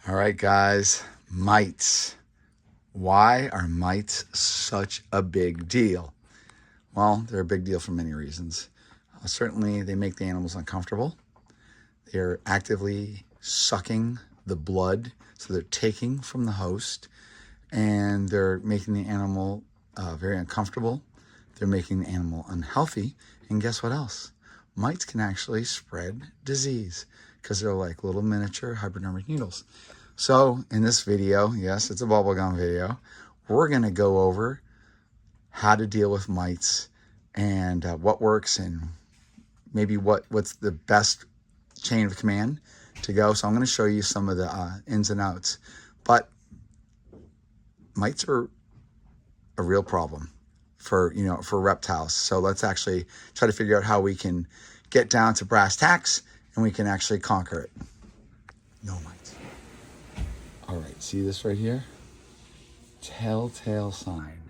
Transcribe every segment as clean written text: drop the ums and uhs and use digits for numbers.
All right, guys, mites. Why are mites such a big deal? Well, they're a big deal for many reasons. Certainly, they make the animals uncomfortable. They're actively sucking the blood, so they're taking from the host, and they're making the animal very uncomfortable. They're making the animal unhealthy, and guess what else? Mites can actually spread disease because they're like little miniature hypodermic needles. So in this video, yes, it's a bubblegum video, we're going to go over how to deal with mites and what works and maybe what's the best chain of command to go. So I'm going to show you some of the ins and outs. But mites are a real problem for reptiles. So let's actually try to figure out how we can get down to brass tacks and we can actually conquer it. No mites. All right, see this right here? Telltale sign.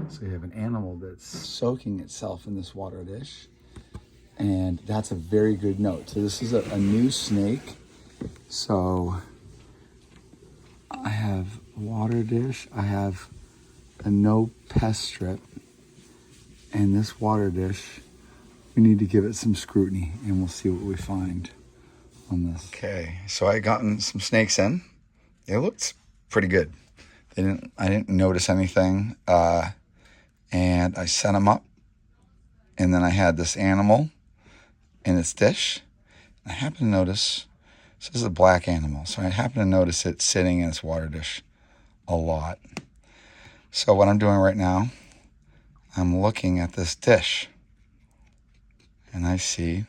So you have an animal that's soaking itself in this water dish, and that's a very good note. So this is a new snake. So I have a water dish, I have a no pest strip, and this water dish, we need to give it some scrutiny, and we'll see what we find on this. Okay, so I gotten some snakes in. It looked pretty good. I didn't notice anything, and I set them up, and then I had this animal in its dish. I happened to notice, so this is a black animal, so I happened to notice it sitting in its water dish a lot. So what I'm doing right now, I'm looking at this dish, and I see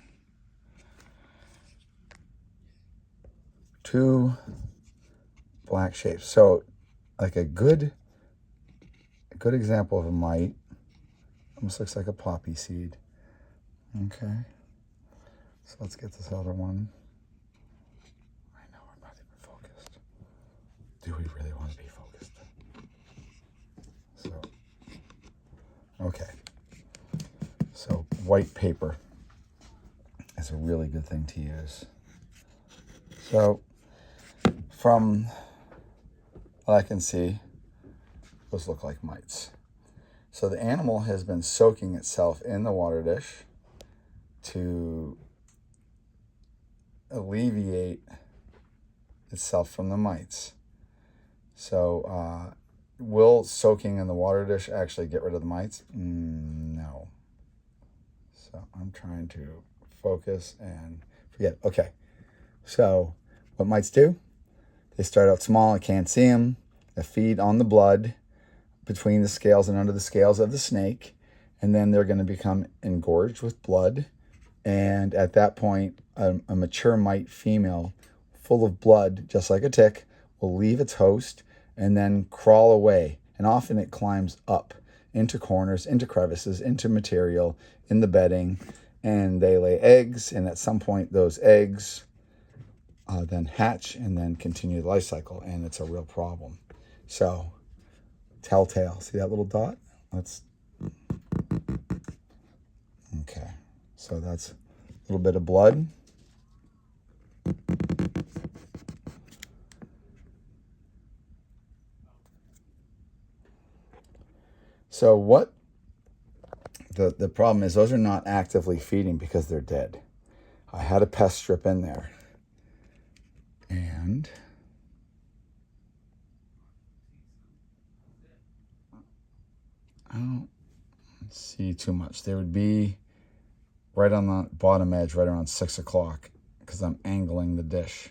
two black shapes. So like a good example of a mite. Almost looks like a poppy seed. Okay. So let's get this other one. I know we're not even focused. Do we really want to be focused? So, okay. So white paper is a really good thing to use. So from what I can see, those look like mites. So the animal has been soaking itself in the water dish to alleviate itself from the mites. So will soaking in the water dish actually get rid of the mites? No. So I'm trying to focus and forget. Okay, so what mites do? They start out small, I can't see them. They feed on the blood between the scales and under the scales of the snake, and then they're going to become engorged with blood. And at that point, a mature mite female full of blood, just like a tick, will leave its host and then crawl away. And often it climbs up into corners, into crevices, into material, in the bedding, and they lay eggs. And at some point, those eggs then hatch and then continue the life cycle, and it's a real problem. So, telltale. See that little dot? Okay. So that's a little bit of blood. So what the problem is, those are not actively feeding because they're dead. I had a pest strip in there. And I don't see too much. They would be right on the bottom edge, right around 6 o'clock, because I'm angling the dish.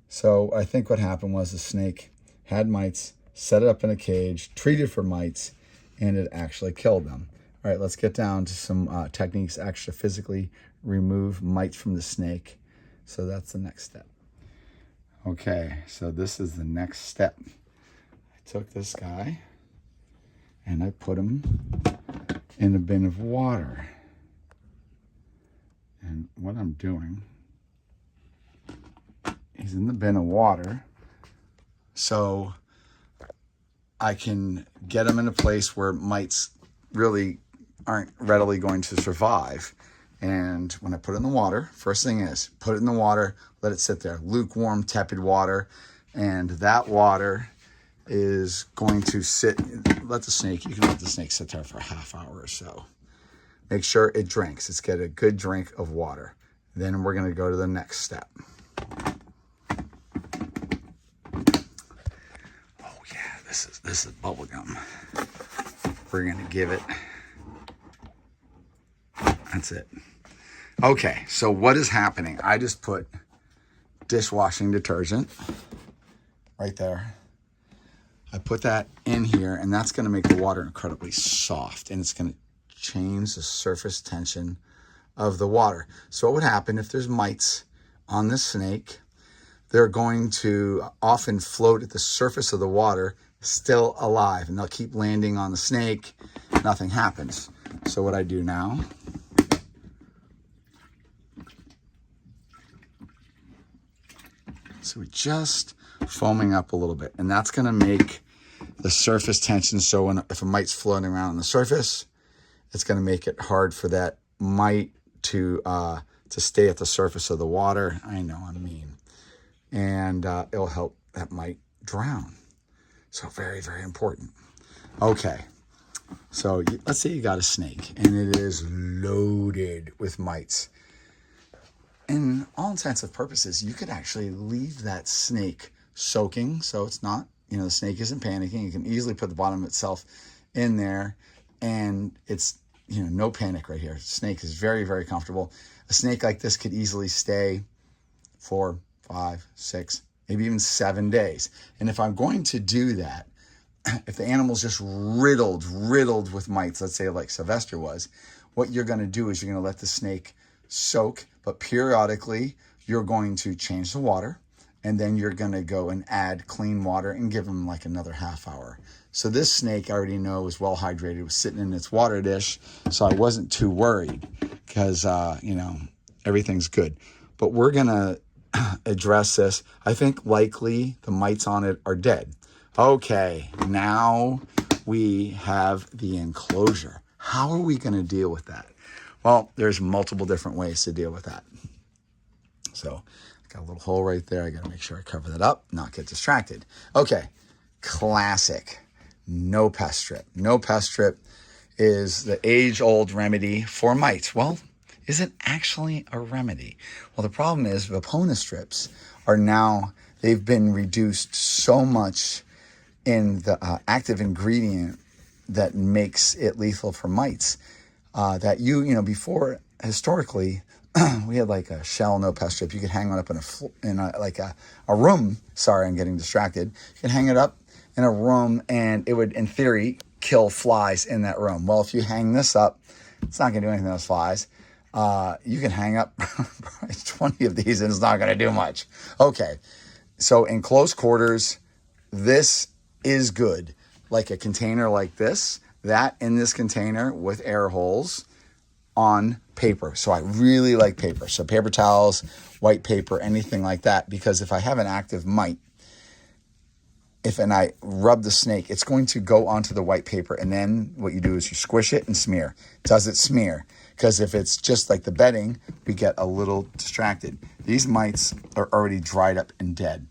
So I think what happened was the snake had mites, set it up in a cage, treated for mites, and it actually killed them. All right, let's get down to some techniques to actually physically remove mites from the snake. So that's the next step. Okay, so this is the next step. I took this guy and I put him in a bin of water. And what I'm doing, he's in the bin of water, so I can get him in a place where mites really aren't readily going to survive. And when I put it in the water, first thing is put it in the water, let it sit there, lukewarm, tepid water. And that water is going to sit, you can let the snake sit there for a half hour or so. Make sure it drinks. It's get a good drink of water. Then we're going to go to the next step. Oh yeah, this is BubbleGum. We're going to give it. That's it. Okay, so what is happening? I just put dishwashing detergent right there. I put that in here, and that's going to make the water incredibly soft, and it's going to change the surface tension of the water. So what would happen if there's mites on this snake? They're going to often float at the surface of the water, still alive, and they'll keep landing on the snake. Nothing happens. So what I do now, so we're just foaming up a little bit, and that's going to make the surface tension. So if a mite's floating around on the surface, it's going to make it hard for that mite to stay at the surface of the water. I know, I'm mean. And it'll help that mite drown. So very, very important. Okay, so let's say you got a snake, and it is loaded with mites. In all intents and purposes, you could actually leave that snake soaking, so it's not, the snake isn't panicking. You can easily put the bottom of itself in there, and it's, no panic right here. Snake is very, very comfortable. A snake like this could easily stay 4, 5, 6, maybe even 7 days. And if I'm going to do that, if the animal's just riddled with mites, let's say like Sylvester was, what you're going to do is you're going to let the snake soak, but periodically you're going to change the water, and then you're going to go and add clean water and give them like another half hour. So this snake I already know is well hydrated. It was sitting in its water dish, so I wasn't too worried because, everything's good. But we're going to address this. I think likely the mites on it are dead. Okay, now we have the enclosure. How are we going to deal with that? Well, there's multiple different ways to deal with that. So I got a little hole right there. I got to make sure I cover that up, not get distracted. Okay, classic, no pest strip. No pest strip is the age-old remedy for mites. Well, is it actually a remedy? Well, the problem is Vapona strips are now, they've been reduced so much in the active ingredient that makes it lethal for mites that before, historically, we had like a shell no pest strip. You could hang it up in a room. Sorry, I'm getting distracted. You can hang it up in a room, and it would, in theory, kill flies in that room. Well, if you hang this up, it's not going to do anything to those flies. You can hang up 20 of these, and it's not going to do much. Okay, so in close quarters, this is good. Like a container like this, that in this container with air holes on paper. So I really like paper. So paper towels, white paper, anything like that. Because if I have an active mite, and I rub the snake, it's going to go onto the white paper. And then what you do is you squish it and smear. Does it smear? Because if it's just like the bedding, we get a little distracted. These mites are already dried up and dead.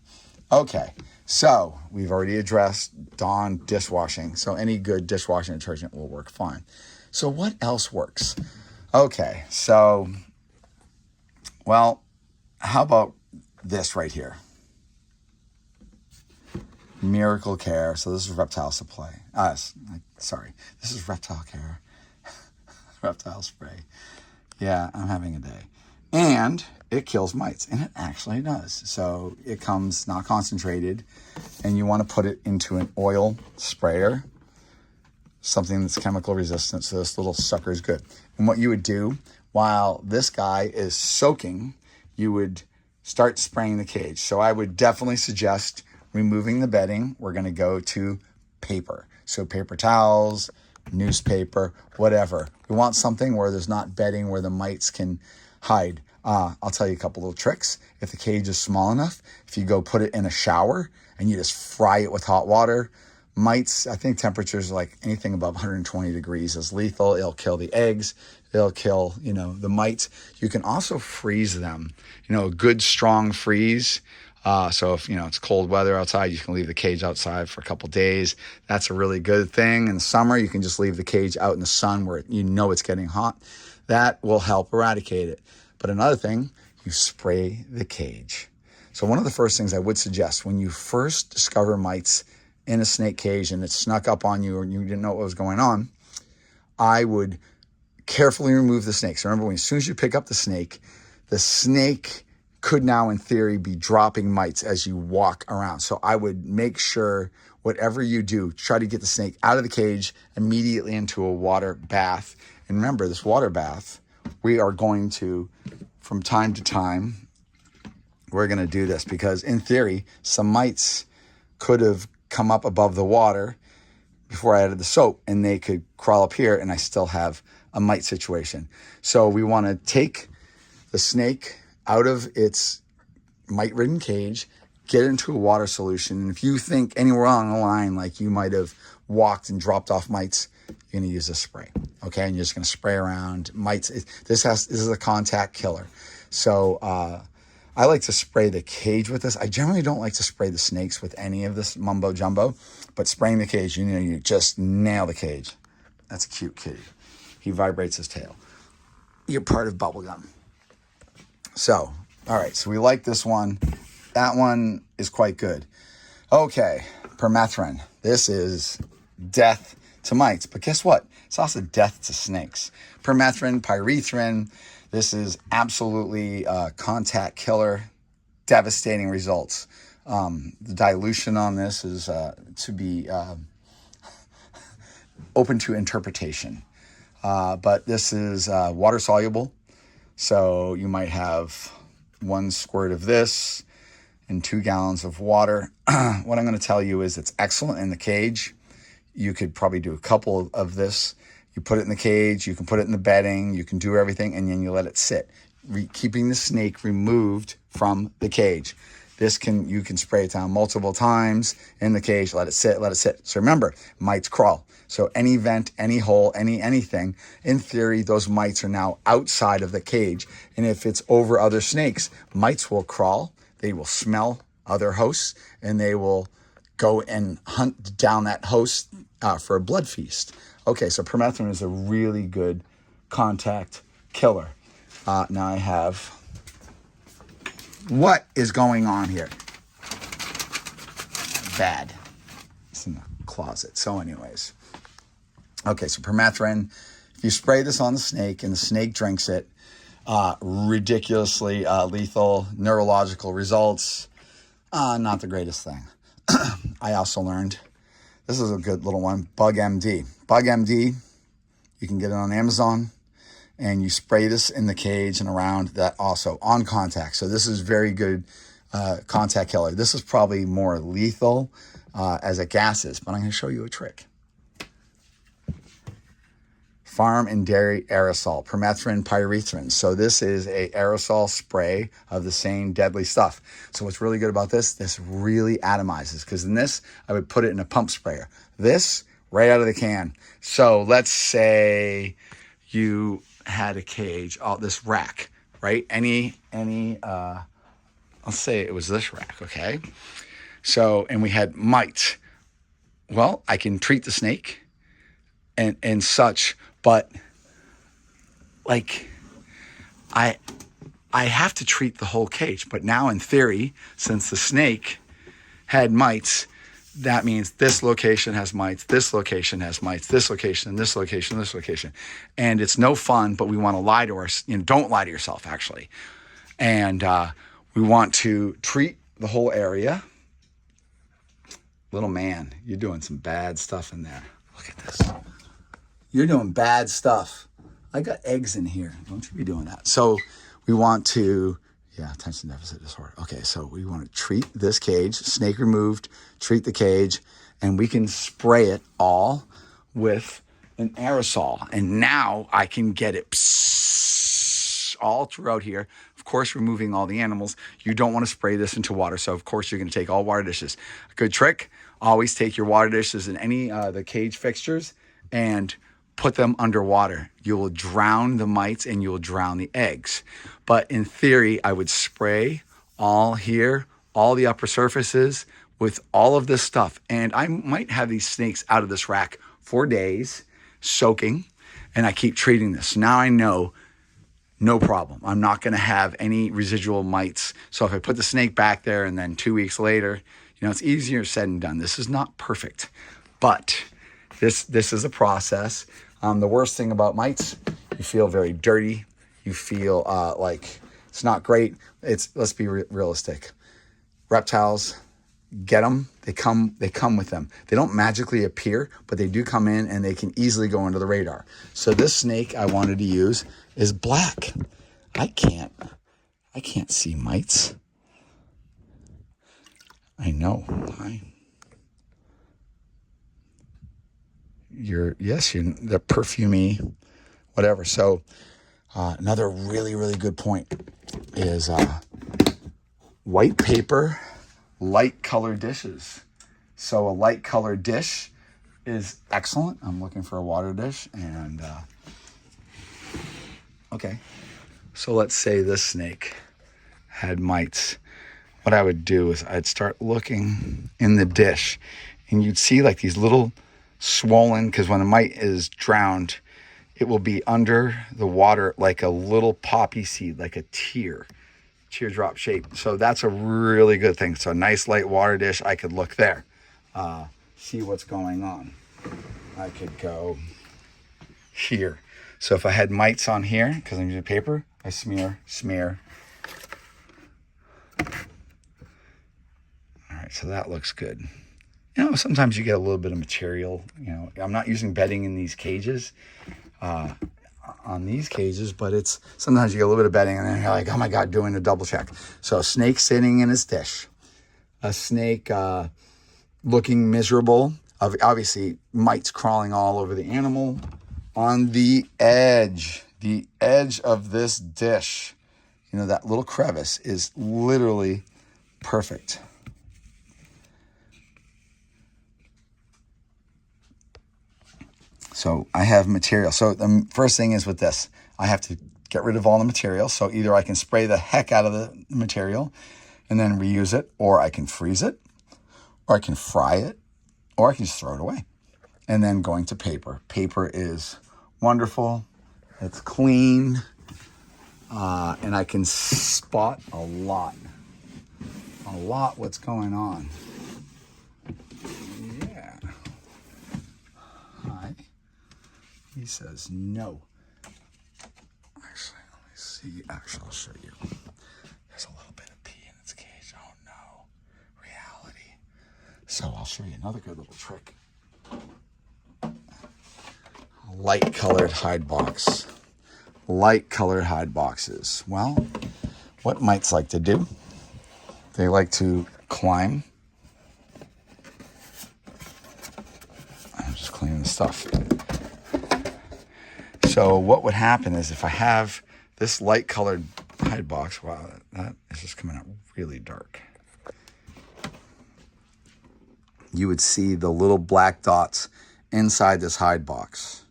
Okay, so we've already addressed Dawn dishwashing. So any good dishwashing detergent will work fine. So what else works? Okay, so, well, how about this right here? Miracle Care. So this is Reptile Supply. This is Reptile Care. Reptile Spray. Yeah, I'm having a day. And it kills mites, and it actually does. So it comes not concentrated, and you want to put it into an oil sprayer, something that's chemical resistant, so this little sucker is good. And what you would do while this guy is soaking, you would start spraying the cage. So I would definitely suggest removing the bedding. We're going to go to paper. So paper towels, newspaper, whatever. We want something where there's not bedding where the mites can hide. I'll tell you a couple little tricks. If the cage is small enough, if you go put it in a shower and you just fry it with hot water, Mites, I think temperatures like anything above 120 degrees is lethal. It'll kill the eggs. It'll kill, the mites. You can also freeze them, a good strong freeze. So if, it's cold weather outside, you can leave the cage outside for a couple days. That's a really good thing. In the summer, you can just leave the cage out in the sun where it's getting hot. That will help eradicate it. But another thing, you spray the cage. So one of the first things I would suggest when you first discover mites in a snake cage and it snuck up on you or you didn't know what was going on, I would carefully remove the snake. So remember, as soon as you pick up the snake could now, in theory, be dropping mites as you walk around. So I would make sure whatever you do, try to get the snake out of the cage immediately into a water bath. And remember, this water bath, we are going to, from time to time, we're going to do this because in theory, some mites could have come up above the water before I added the soap and they could crawl up here and I still have a mite situation. So we want to take the snake out of its mite-ridden cage, get it into a water solution. And if you think anywhere along the line, like you might have walked and dropped off mites, you're going to use a spray. Okay. And you're just going to spray around mites. This is a contact killer. So, I like to spray the cage with this. I generally don't like to spray the snakes with any of this mumbo jumbo, but spraying the cage, you just nail the cage. That's a cute kitty. He vibrates his tail. You're part of BubbleGum. So, all right. So we like this one. That one is quite good. Okay. Permethrin. This is death to mites, but guess what? It's also death to snakes. Permethrin, pyrethrin. This is absolutely a contact killer, devastating results. The dilution on this is to be open to interpretation. But this is water soluble. So you might have 1 squirt of this in 2 gallons of water. What I'm going to tell you is it's excellent in the cage. You could probably do a couple of this. You put it in the cage, you can put it in the bedding, you can do everything, and then you let it sit, keeping the snake removed from the cage. You can spray it down multiple times in the cage, let it sit. So remember, mites crawl. So any vent, any hole, anything, in theory, those mites are now outside of the cage. And if it's over other snakes, mites will crawl, they will smell other hosts, and they will go and hunt down that host for a blood feast. Okay, so permethrin is a really good contact killer. Now I have, what is going on here? Bad. It's in the closet. So anyways. Okay, so permethrin, if you spray this on the snake and the snake drinks it, ridiculously lethal, neurological results, not the greatest thing. I also learned, this is a good little one, BugMD. BugMD, you can get it on Amazon, and you spray this in the cage and around that also on contact. So this is very good contact killer. This is probably more lethal as it gases, but I'm going to show you a trick. Farm and dairy aerosol, permethrin, pyrethrin. So this is a aerosol spray of the same deadly stuff. So what's really good about this really atomizes, because in this, I would put it in a pump sprayer. This, right out of the can. So let's say you had a cage, this rack, right? Let's say it was this rack, okay? So, and we had mites. Well, I can treat the snake and such, but like I have to treat the whole cage. But now in theory, since the snake had mites, that means this location has mites, this location has mites, this location, this location, this location. And it's no fun, but we want to lie to ourselves. Don't lie to yourself, actually. And we want to treat the whole area. Little man, you're doing some bad stuff in there. Look at this. You're doing bad stuff. I got eggs in here. Don't you be doing that. So we want to, attention deficit disorder. Okay, so we want to treat this cage, snake removed, treat the cage, and we can spray it all with an aerosol. And now I can get it all throughout here. Of course, removing all the animals. You don't want to spray this into water. So of course you're going to take all water dishes. A good trick, always take your water dishes and any the cage fixtures and put them underwater. You will drown the mites and you will drown the eggs. But in theory, I would spray all here, all the upper surfaces with all of this stuff. And I might have these snakes out of this rack for days, soaking, and I keep treating this. Now I know, no problem. I'm not going to have any residual mites. So if I put the snake back there and then 2 weeks later, it's easier said than done. This is not perfect, but this is a process. The worst thing about mites, you feel very dirty. You feel like it's not great. Let's be realistic. Reptiles, get them. They come with them. They don't magically appear, but they do come in and they can easily go under the radar. So this snake I wanted to use is black. I can't see mites. I know. You're the perfumey, whatever. So another really, really good point is white paper, light colored dishes. So a light colored dish is excellent. I'm looking for a water dish and okay. So let's say this snake had mites. What I would do is I'd start looking in the dish and you'd see like these little swollen, because when a mite is drowned, it will be under the water like a little poppy seed, like a teardrop shape. So that's a really good thing. So a nice light water dish, I could look there, see what's going on. I could go here. So if I had mites on here, because I'm using paper, I smear. All right, so that looks good. Sometimes you get a little bit of material. I'm not using bedding in these cages, on these cages, but sometimes you get a little bit of bedding and then you're like, oh my God, doing a double check. So a snake sitting in his dish, a snake looking miserable, obviously mites crawling all over the animal. On the edge of this dish, that little crevice is literally perfect. So I have material. So the first thing is with this, I have to get rid of all the material. So either I can spray the heck out of the material and then reuse it, or I can freeze it, or I can fry it, or I can just throw it away. And then going to paper. Paper is wonderful. It's clean. And I can spot a lot what's going on. Yeah. Hi. He says no. Actually, let me see. Actually, I'll show you. There's a little bit of pee in its cage. Oh no. Reality. So I'll show you another good little trick. Light colored hide box. Light colored hide boxes. Well, what mites like to do? They like to climb. I'm just cleaning the stuff. So what would happen is if I have this light colored hide box, wow, that is just coming out really dark. You would see the little black dots inside this hide box.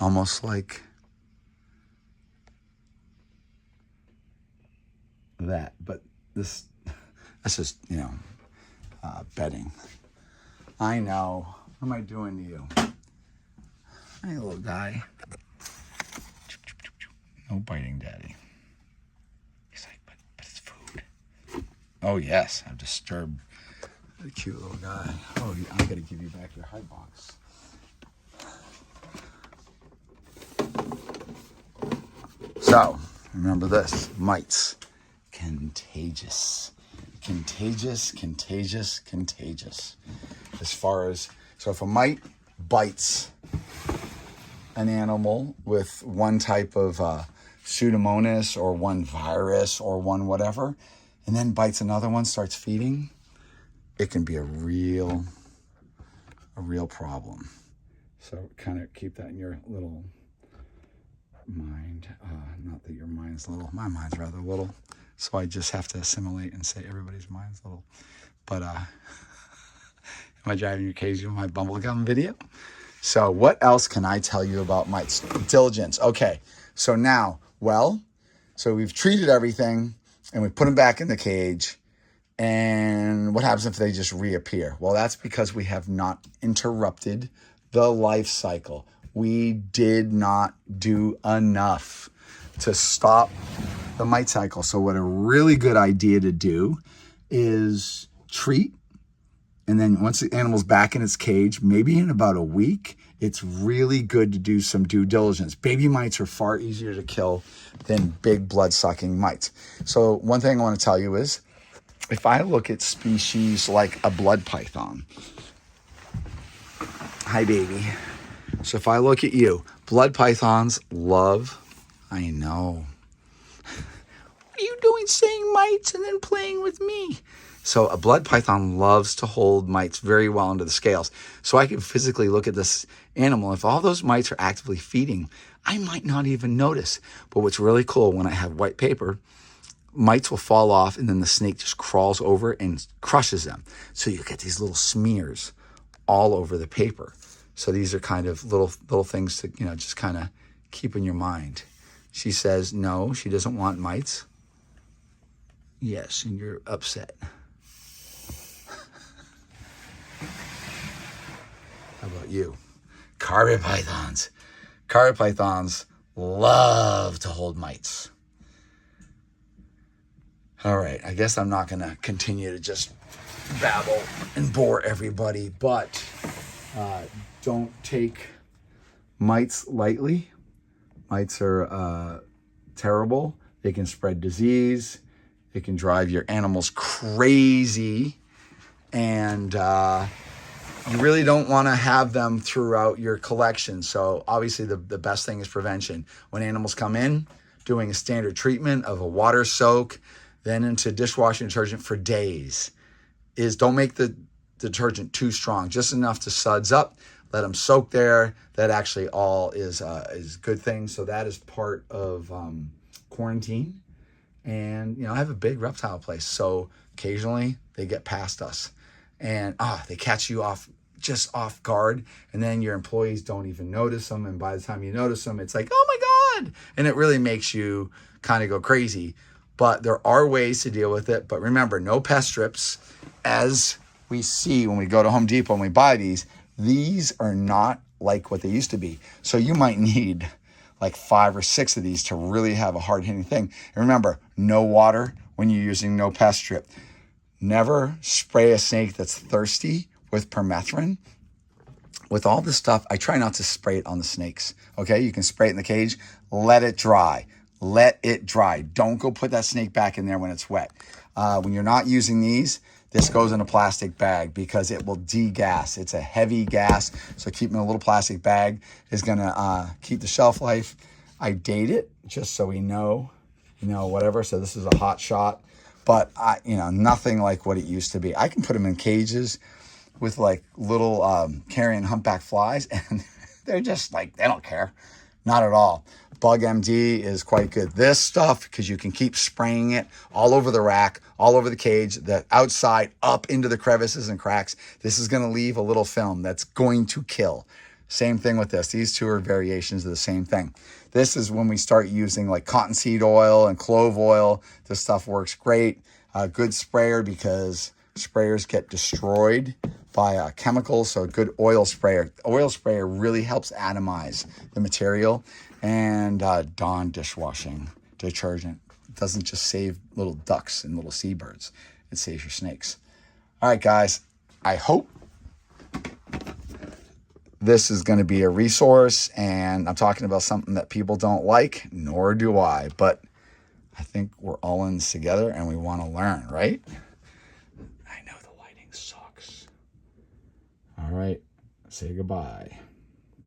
Almost like that, but that's just, bedding. I know. What am I doing to you? Hey, little guy. No biting, Daddy. He's like, but it's food. Oh, yes. I've disturbed the cute little guy. Oh, I got to give you back your hide box. So, remember this. Mites. Contagious. As far as, so if a mite bites an animal with one type of Pseudomonas or one virus or one whatever, and then bites another one, starts feeding, it can be a real problem. So kind of keep that in your little mind. Not that your mind's little. My mind's rather little. So I just have to assimilate and say everybody's mind's little. But am I driving you crazy with my BubbleGum video? So what else can I tell you about mites? Diligence. Okay, so now, so we've treated everything and we put them back in the cage. And what happens if they just reappear? Well, that's because we have not interrupted the life cycle. We did not do enough to stop the mite cycle. So what a really good idea to do is treat. And then once the animal's back in its cage, maybe in about a week, it's really good to do some due diligence. Baby mites are far easier to kill than big blood-sucking mites. So one thing I want to tell you is, if I look at species like a blood python, hi baby. So if I look at you, blood pythons love, I know. What are you doing saying mites and then playing with me? So a blood python loves to hold mites very well into the scales. So I can physically look at this animal. If all those mites are actively feeding, I might not even notice. But what's really cool, when I have white paper, mites will fall off and then the snake just crawls over and crushes them. So you get these little smears all over the paper. So these are kind of little things to, just kind of keep in your mind. She says, no, she doesn't want mites. Yes, and you're upset. How about you? Carpet pythons. Carpet pythons love to hold mites. All right, I guess I'm not going to continue to just babble and bore everybody, but don't take mites lightly. Mites are terrible. They can spread disease. They can drive your animals crazy. And you really don't want to have them throughout your collection. So obviously the best thing is prevention. When animals come in, doing a standard treatment of a water soak, then into dishwashing detergent for days, is don't make the detergent too strong, just enough to suds up, let them soak there. That actually all is good things. So that is part of quarantine. And, I have a big reptile place, so occasionally they get past us and they catch you just off guard, and then your employees don't even notice them. And by the time you notice them, it's like, oh my God. And it really makes you kind of go crazy. But there are ways to deal with it. But remember, no pest strips. As we see when we go to Home Depot and we buy these are not like what they used to be. So you might need like 5 or 6 of these to really have a hard-hitting thing. And remember, no water when you're using no pest strip. Never spray a snake that's thirsty with permethrin. With all this stuff, I try not to spray it on the snakes. Okay, you can spray it in the cage. Let it dry. Let it dry. Don't go put that snake back in there when it's wet. When you're not using these, this goes in a plastic bag because it will degas. It's a heavy gas, so keeping a little plastic bag is going to keep the shelf life. I date it just so we know, whatever. So this is a hot shot, but nothing like what it used to be. I can put them in cages with like little carrion humpback flies, and they're just like, they don't care. Not at all. Bug MD is quite good. This stuff, because you can keep spraying it all over the rack, all over the cage, the outside, up into the crevices and cracks. This is going to leave a little film that's going to kill. Same thing with this. These two are variations of the same thing. This is when we start using like cottonseed oil and clove oil. This stuff works great. A good sprayer, because sprayers get destroyed by chemicals. So a good oil sprayer. Oil sprayer really helps atomize the material. And Dawn dishwashing detergent. It doesn't just save little ducks and little seabirds. It saves your snakes. All right, guys. I hope this is going to be a resource. And I'm talking about something that people don't like, nor do I. But I think we're all in this together and we want to learn, right? I know the lighting sucks. All right. Say goodbye.